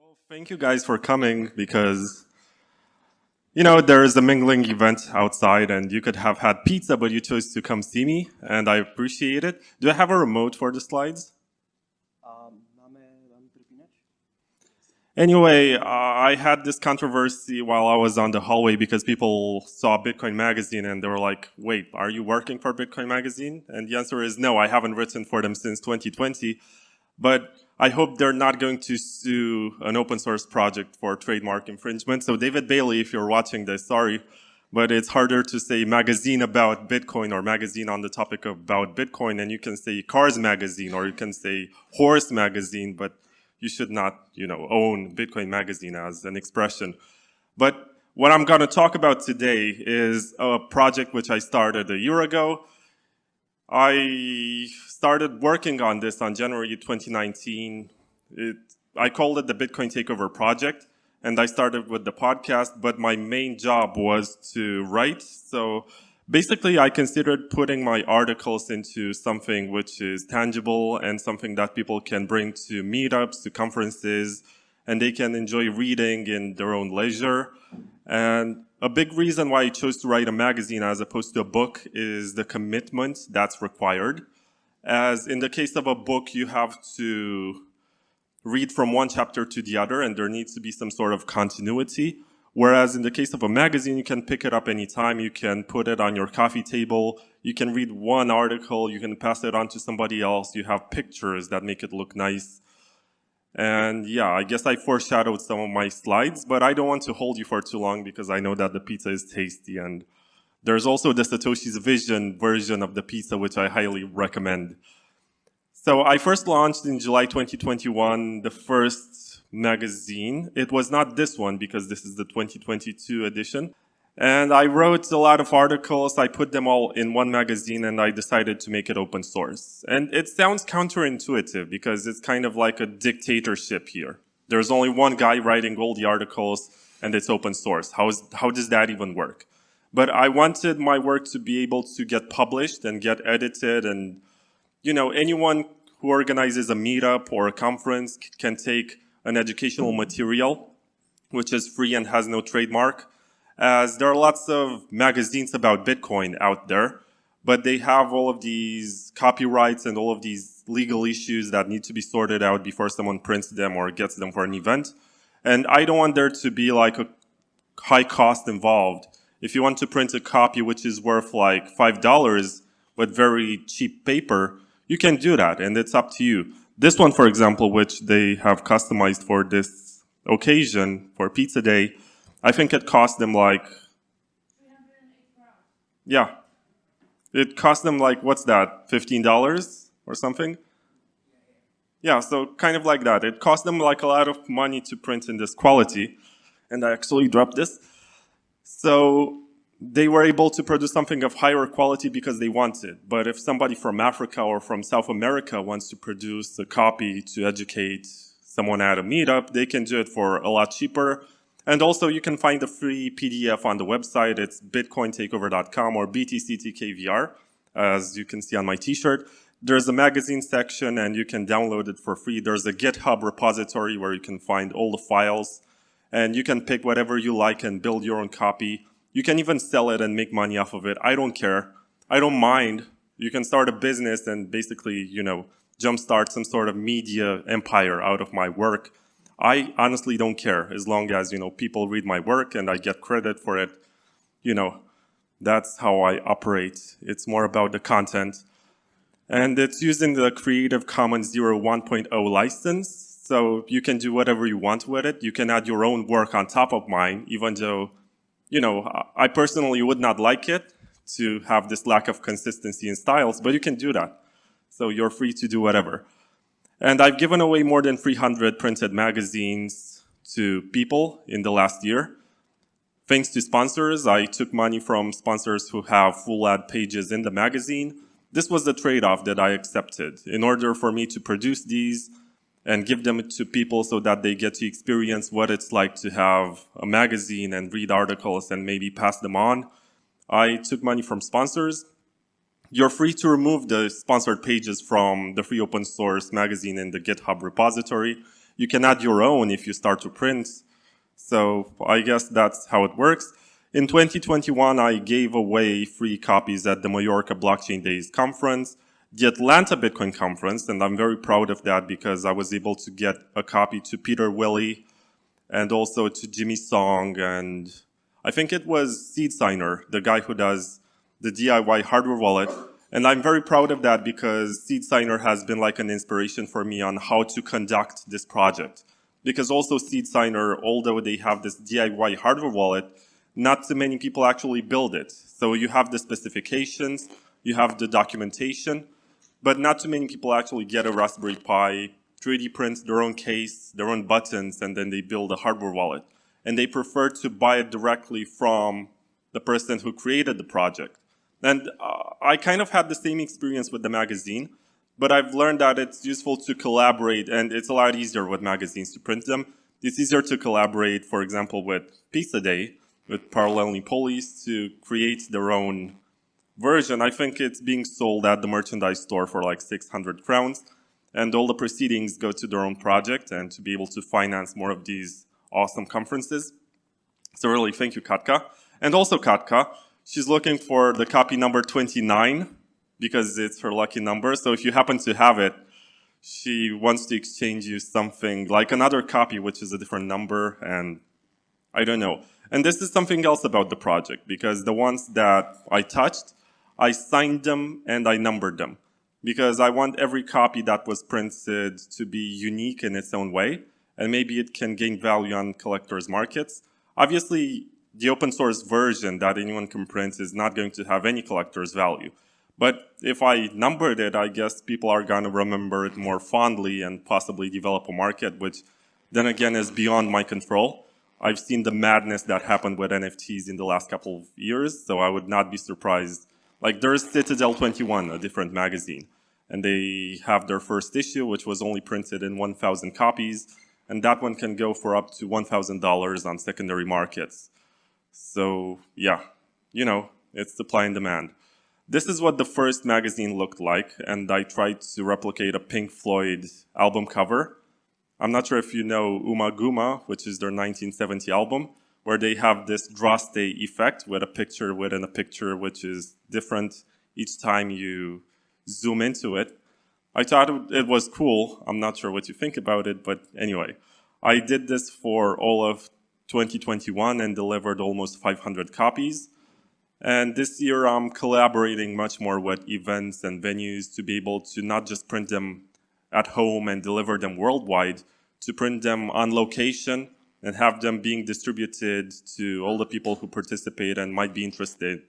Well, thank you guys for coming because, there is a mingling event outside and you could have had pizza, but you chose to come see me and I appreciate it. Do I have a remote for the slides? Anyway, I had this controversy while I was on the hallway because people saw Bitcoin Magazine and they were like, wait, are you working for Bitcoin Magazine? And the answer is no, I haven't written for them since 2020. But I hope they're not going to sue an open source project for trademark infringement. So David Bailey, if you're watching this, sorry, but it's harder to say magazine about Bitcoin or magazine on the topic about Bitcoin. And you can say Cars Magazine or you can say Horse Magazine, but you should not, own Bitcoin Magazine as an expression. But what I'm going to talk about today is a project which I started a year ago. I started working on this on January 2019. I called it the Bitcoin Takeover project, and I started with the podcast, but my main job was to write. So basically, I considered putting my articles into something which is tangible and something that people can bring to meetups, to conferences, and they can enjoy reading in their own leisure. And a big reason why I chose to write a magazine as opposed to a book is the commitment that's required. As in the case of a book, you have to read from one chapter to the other, and there needs to be some sort of continuity. Whereas in the case of a magazine, you can pick it up anytime. You can put it on your coffee table. You can read one article. You can pass it on to somebody else. You have pictures that make it look nice. And yeah, I guess I foreshadowed some of my slides, but I don't want to hold you for too long because I know that the pizza is tasty. And there's also the Satoshi's Vision version of the pizza, which I highly recommend. So I first launched in July 2021 the first magazine. It was not this one because this is the 2022 edition. And I wrote a lot of articles. I put them all in one magazine and I decided to make it open source. And it sounds counterintuitive because it's kind of like a dictatorship here. There's only one guy writing all the articles and it's open source. How does that even work? But I wanted my work to be able to get published and get edited, and anyone who organizes a meetup or a conference can take an educational material, which is free and has no trademark, as there are lots of magazines about Bitcoin out there, but they have all of these copyrights and all of these legal issues that need to be sorted out before someone prints them or gets them for an event. And I don't want there to be like a high cost involved. If you want to print a copy which is worth like $5 with very cheap paper, you can do that, and it's up to you. This one, for example, which they have customized for this occasion, for Pizza Day, I think it cost them like, yeah, it cost them like, what's that, $15 or something? Yeah, so kind of like that. It cost them like a lot of money to print in this quality, and I actually dropped this. So they were able to produce something of higher quality because they wanted. But if somebody from Africa or from South America wants to produce a copy to educate someone at a meetup, they can do it for a lot cheaper. And also you can find the free PDF on the website. It's bitcointakeover.com or BTCTKVR, as you can see on my t-shirt. There's a magazine section and you can download it for free. There's a GitHub repository where you can find all the files. And you can pick whatever you like and build your own copy. You can even sell it and make money off of it. I don't care. I don't mind. You can start a business and basically, jumpstart some sort of media empire out of my work. I honestly don't care as long as, people read my work and I get credit for it. That's how I operate. It's more about the content. And it's using the Creative Commons 1.0 license. So you can do whatever you want with it. You can add your own work on top of mine, even though, I personally would not like it to have this lack of consistency in styles, but you can do that. So you're free to do whatever. And I've given away more than 300 printed magazines to people in the last year. Thanks to sponsors, I took money from sponsors who have full ad pages in the magazine. This was the trade-off that I accepted. In order for me to produce these and give them to people so that they get to experience what it's like to have a magazine and read articles and maybe pass them on, I took money from sponsors. You're free to remove the sponsored pages from the free open source magazine in the GitHub repository. you can add your own if you start to print. So I guess that's how it works. In 2021, I gave away free copies at the Mallorca Blockchain Days conference, the Atlanta Bitcoin conference, and I'm very proud of that because I was able to get a copy to Peter Willie and also to Jimmy Song, and I think it was Seed Signer, the guy who does the DIY hardware wallet. And I'm very proud of that because Seed Signer has been like an inspiration for me on how to conduct this project. Because also Seed Signer, although they have this DIY hardware wallet, not too many people actually build it. So you have the specifications, you have the documentation, but not too many people actually get a Raspberry Pi, 3D print their own case, their own buttons, and then they build a hardware wallet. And they prefer to buy it directly from the person who created the project. And I kind of had the same experience with the magazine, but I've learned that it's useful to collaborate, and it's a lot easier with magazines to print them. It's easier to collaborate, for example, with Pizza Day, with Paralelní Polis, to create their own version. I think it's being sold at the merchandise store for like 600 crowns, and all the proceedings go to their own project and to be able to finance more of these awesome conferences. So really, thank you, Katka. And also Katka, she's looking for the copy number 29 because it's her lucky number. So if you happen to have it, she wants to exchange you something like another copy, which is a different number, and I don't know. And this is something else about the project, because the ones that I touched, I signed them and I numbered them, because I want every copy that was printed to be unique in its own way, and maybe it can gain value on collectors' markets. Obviously, the open source version that anyone can print is not going to have any collector's value. But if I numbered it, I guess people are going to remember it more fondly and possibly develop a market, which then again is beyond my control. I've seen the madness that happened with NFTs in the last couple of years, so I would not be surprised. Like, there's Citadel 21, a different magazine, and they have their first issue, which was only printed in 1,000 copies, and that one can go for up to $1,000 on secondary markets. So, yeah, you know, it's supply and demand. This is what the first magazine looked like, and I tried to replicate a Pink Floyd album cover. I'm not sure if you know Uma Guma, which is their 1970 album, where they have this draw stay effect with a picture within a picture, which is different each time you zoom into it. I thought it was cool. I'm not sure what you think about it, but anyway. I did this for all of 2021 and delivered almost 500 copies. And this year I'm collaborating much more with events and venues to be able to not just print them at home and deliver them worldwide, to print them on location and have them being distributed to all the people who participate and might be interested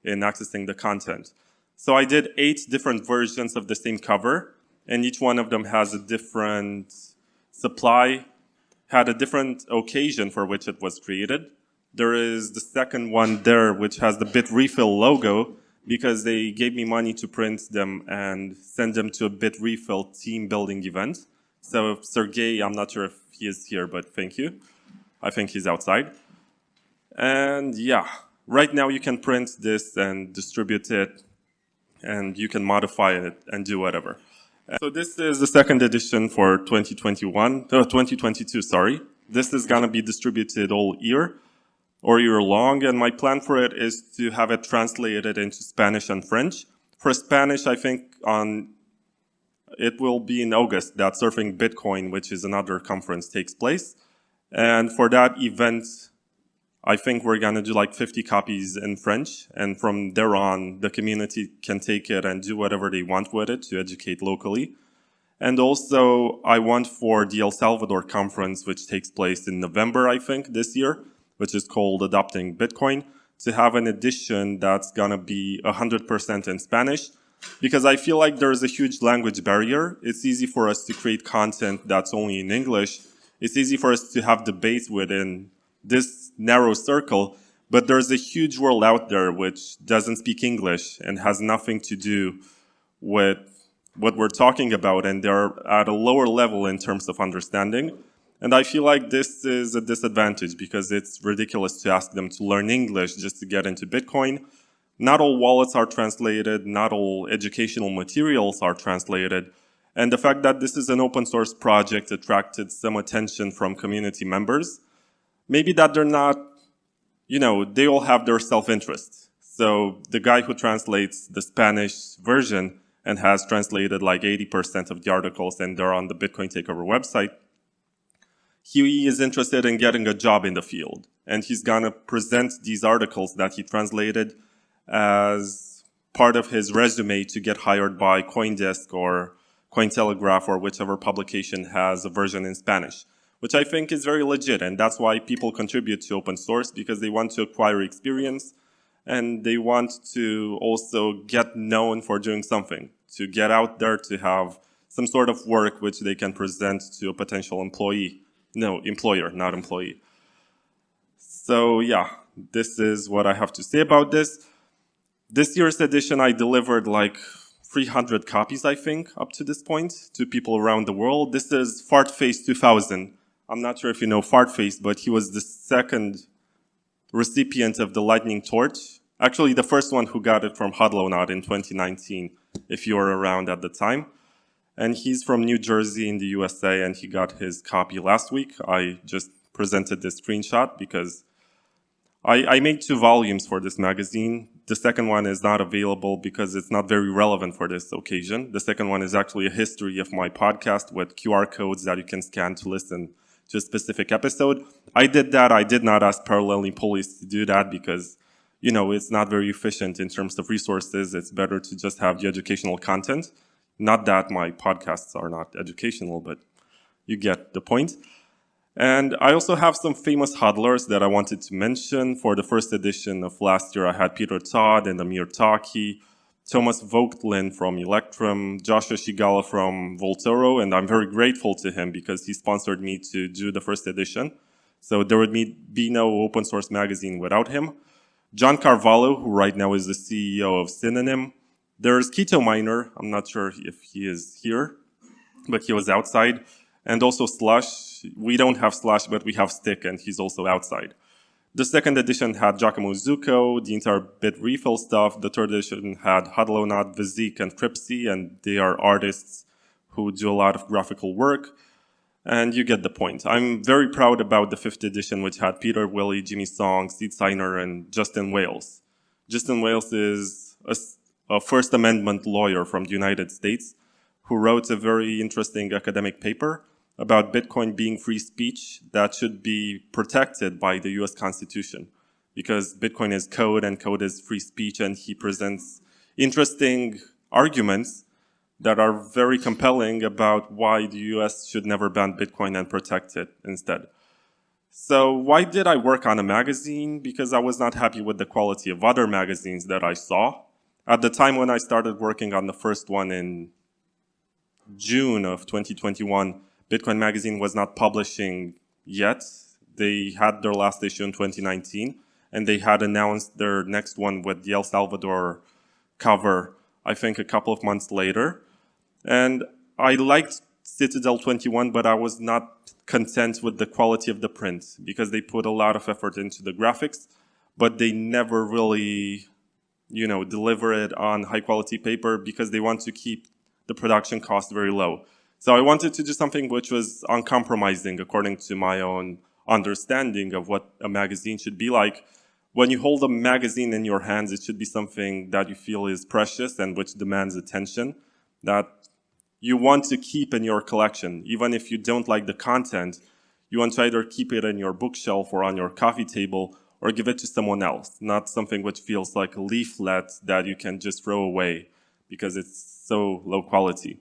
in accessing the content. So I did 8 different versions of the same cover, and each one of them has a different supply, had a different occasion for which it was created. There is the second one there, which has the Bitrefill logo, because they gave me money to print them and send them to a Bitrefill team building event. So Sergey, I'm not sure if he is here, but thank you. I think he's outside. And yeah, right now you can print this and distribute it, and you can modify it and do whatever. So this is the second edition for 2022, sorry. This is gonna be distributed all year long, and my plan for it is to have it translated into Spanish and French. For Spanish, I think it will be in August that Surfing Bitcoin, which is another conference, takes place. And for that event, I think we're gonna do like 50 copies in French, and from there on, the community can take it and do whatever they want with it to educate locally. And also, I want for the El Salvador conference, which takes place in November, I think, this year, which is called Adopting Bitcoin, to have an edition that's gonna be 100% in Spanish, because I feel like there's a huge language barrier. It's easy for us to create content that's only in English. It's easy for us to have debates within this narrow circle, but there's a huge world out there which doesn't speak English and has nothing to do with what we're talking about, and they're at a lower level in terms of understanding. And I feel like this is a disadvantage because it's ridiculous to ask them to learn English just to get into Bitcoin. Not all wallets are translated, not all educational materials are translated, And the fact that this is an open source project attracted some attention from community members. Maybe that they're not, they all have their self-interest. So the guy who translates the Spanish version and has translated like 80% of the articles, and they're on the Bitcoin Takeover website, he is interested in getting a job in the field. And he's gonna present these articles that he translated as part of his resume to get hired by CoinDesk or Cointelegraph or whichever publication has a version in Spanish, which I think is very legit. And that's why people contribute to open source, because they want to acquire experience and they want to also get known for doing something, to get out there, to have some sort of work which they can present to a potential employee. No, employer, not employee. So yeah, this is what I have to say about this. This year's edition, I delivered like 300 copies, I think, up to this point, to people around the world. This is Fartface 2000. I'm not sure if you know Fartface, but he was the second recipient of the Lightning Torch. Actually, the first one who got it from Hodlonaut in 2019, if you were around at the time. And he's from New Jersey in the USA, and he got his copy last week. I just presented this screenshot because I made 2 volumes for this magazine. The second one is not available because it's not very relevant for this occasion. The second one is actually a history of my podcast with QR codes that you can scan to listen to a specific episode. I did that. I did not ask Paralelní Polis to do that because, it's not very efficient in terms of resources. It's better to just have the educational content. Not that my podcasts are not educational, but you get the point. And I also have some famous hodlers that I wanted to mention. For the first edition of last year, I had Peter Todd and Amir Taki, Thomas Voigtlin from Electrum, Joshua Shigala from Voltoro, and I'm very grateful to him because he sponsored me to do the first edition. So there would be no open source magazine without him. John Carvalho, who right now is the CEO of Synonym. There's Keto Miner. I'm not sure if he is here, but he was outside. And also Slush. We don't have Slush, but we have Stick, and he's also outside. The second edition had Giacomo Zucco, the entire Bit Refill stuff. The third edition had Hodlonaut, Vizik, and Tripsy, and they are artists who do a lot of graphical work. And you get the point. I'm very proud about the fifth edition, which had Peter Willie, Jimmy Song, Seed Signer, and Justin Wales. Justin Wales is a First Amendment lawyer from the United States who wrote a very interesting academic paper about Bitcoin being free speech that should be protected by the US Constitution, because Bitcoin is code and code is free speech, and he presents interesting arguments that are very compelling about why the US should never ban Bitcoin and protect it instead. So why did I work on a magazine? Because I was not happy with the quality of other magazines that I saw. At the time when I started working on the first one in June of 2021, Bitcoin Magazine was not publishing yet. They had their last issue in 2019, and they had announced their next one with the El Salvador cover, I think, a couple of months later. And I liked Citadel 21, but I was not content with the quality of the print because they put a lot of effort into the graphics, but they never really, deliver it on high quality paper because they want to keep the production cost very low. So I wanted to do something which was uncompromising according to my own understanding of what a magazine should be like. When you hold a magazine in your hands, it should be something that you feel is precious and which demands attention, that you want to keep in your collection. Even if you don't like the content, you want to either keep it in your bookshelf or on your coffee table or give it to someone else, not something which feels like a leaflet that you can just throw away because it's so low quality.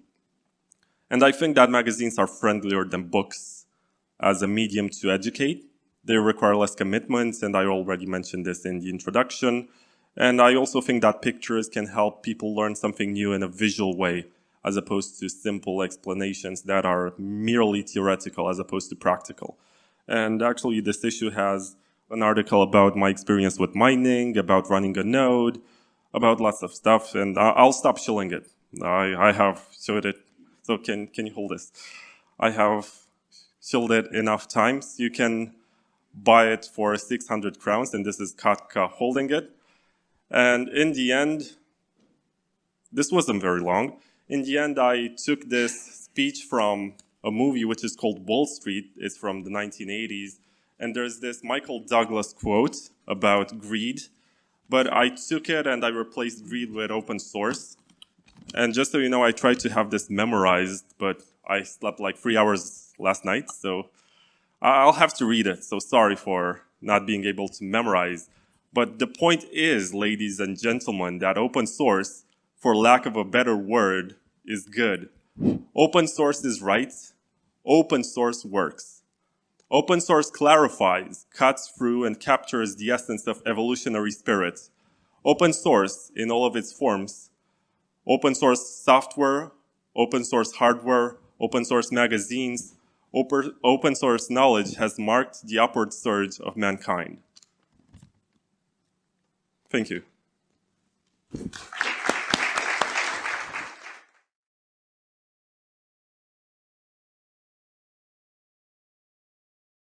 And I think that magazines are friendlier than books as a medium to educate. They require less commitment, and I already mentioned this in the introduction. And I also think that pictures can help people learn something new in a visual way, as opposed to simple explanations that are merely theoretical as opposed to practical. And actually, this issue has an article about my experience with mining, about running a node, about lots of stuff, and I'll stop shilling it. I have showed it. So can you hold this? I have shilled it enough times. You can buy it for 600 crowns, and this is Katka holding it. And in the end, this wasn't very long. in the end, I took this speech from a movie which is called Wall Street. It's from the 1980s. And there's this Michael Douglas quote about greed. But I took it and I replaced greed with open source. And just so you know, I tried to have this memorized, but I slept like 3 hours last night. So I'll have to read it. So sorry for not being able to memorize. But the point is, ladies and gentlemen, that open source, for lack of a better word, is good. Open source is right. Open source works. Open source clarifies, cuts through, and captures the essence of evolutionary spirit. Open source, in all of its forms, open source software, open source hardware, open source magazines, open source knowledge has marked the upward surge of mankind. Thank you.